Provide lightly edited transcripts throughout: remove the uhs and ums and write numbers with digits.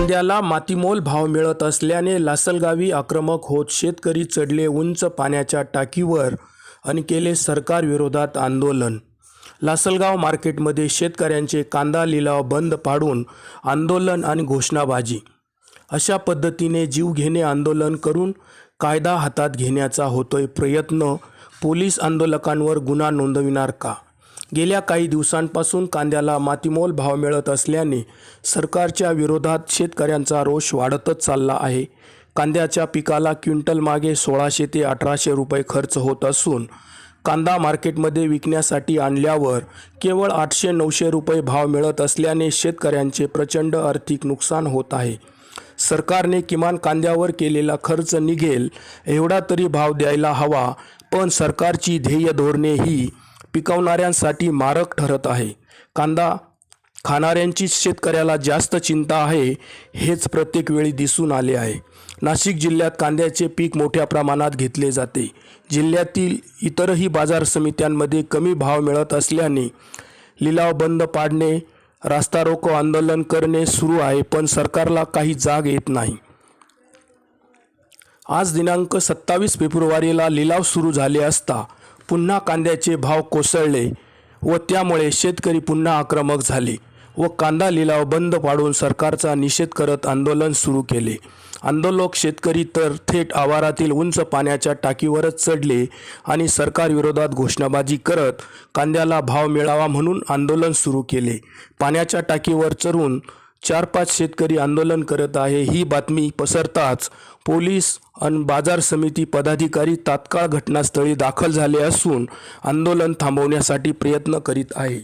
कांद्याला मातीमोल भाव मिळत असल्याने लासलगावी आक्रमक होत शेतकरी चढले उंच पाण्याच्या टाकीवर आणि केले सरकार विरोधात आंदोलन। लासलगाव मार्केटमध्ये शेतकऱ्यांचे कांदा लिलाव बंद पाडून आंदोलन आणि घोषणाबाजी। अशा पद्धतीने जीवघेणे आंदोलन करून कायदा हातात घेण्याचा होतोय प्रयत्न। पोलीस आंदोलकांवर गुन्हा नोंदविणार का? गेल्या काही दिवसांपासून कांद्याला मातीमोल भाव मिळत असल्याने सरकारच्या विरोधात शेतकऱ्यांचा रोष वाढतच चालला आहे। कांद्याच्या पिकाला क्विंटल मागे 1600 ते 1800 रुपये खर्च होत असून कांदा मार्केटमध्ये विकण्यासाठी आणल्यावर केवळ 800-900 रुपये भाव मिळत असल्याने शेतकऱ्यांचे प्रचंड आर्थिक नुकसान होत आहे। सरकारने किमान कांद्यावर केलेला खर्च निघेल एवढा तरी भाव द्यायला हवा, पण सरकारची ध्येय धोरणे ही पिकवणाऱ्यांसाठी मारक ठरत आहे। कांदा खाणाऱ्यांची शेतकऱ्याला जास्त चिंता आहे, हेच प्रत्येक वेळी दिसून आले आहे। नाशिक जिल्ह्यात कांद्याचे पीक मोठ्या प्रमाणात घेतले जाते। जिल्ह्यातील इतरही बाजार समित्यांमध्ये कमी भाव मिळत असल्याने लिलाव बंद पाडणे, रास्ता रोको आंदोलन करणे सुरू आहे, पण सरकारला काही जाग येत नाही। आज दिनांक 27 फेब्रुवारीला लिलाव सुरू झाले असता पुन्हा कांद्याचे भाव कोसळले व त्यामुळे शेतकरी पुन्हा आक्रमक झाले व कांदा लिलाव बंद पाडून सरकारचा निषेध करत आंदोलन सुरू केले। आंदोलक शेतकरी तर थेट आवारातील उंच पाण्याच्या टाकीवरच चढले आणि सरकार विरोधात घोषणाबाजी करत कांद्याला भाव मिळावा म्हणून आंदोलन सुरू केले। पाण्याच्या टाकीवर चढून 4-5 शेतकरी आंदोलन करत आहे ही बातमी पसरताच पोलीस आणि बाजार समिती पदाधिकारी तात्काळ घटनास्थळी दाखल झाले असून आंदोलन थांबवण्यासाठी प्रयत्न करीत आहे।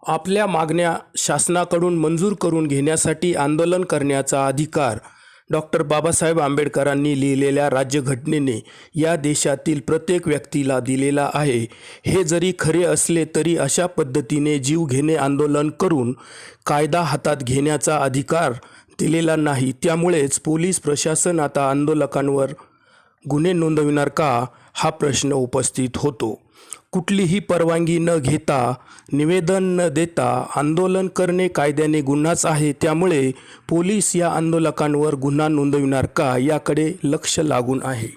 आपल्या मागण्या शासनाकडून मंजूर करून घेण्यासाठी आंदोलन करण्याचा अधिकार डॉक्टर बाबासाहेब आंबेडकरांनी लिहिलेल्या राज्यघटनेने या देशातील प्रत्येक व्यक्तीला दिलेला आहे। हे जरी खरे असले तरी अशा पद्धतीने जीवघेणे आंदोलन करून कायदा हातात घेण्याचा अधिकार दिलेला नाही। त्यामुळेच पोलीस प्रशासन आता आंदोलकांवर गुन्हे नोंदविणार का, हा प्रश्न उपस्थित होतो। कुठलीही परवानगी न घेता, निवेदन न देता आंदोलन करणे कायद्याने गुन्हाच आहे। त्यामुळे पोलीस या आंदोलकांवर गुन्हा नोंदविणार का, याकडे लक्ष लागून आहे।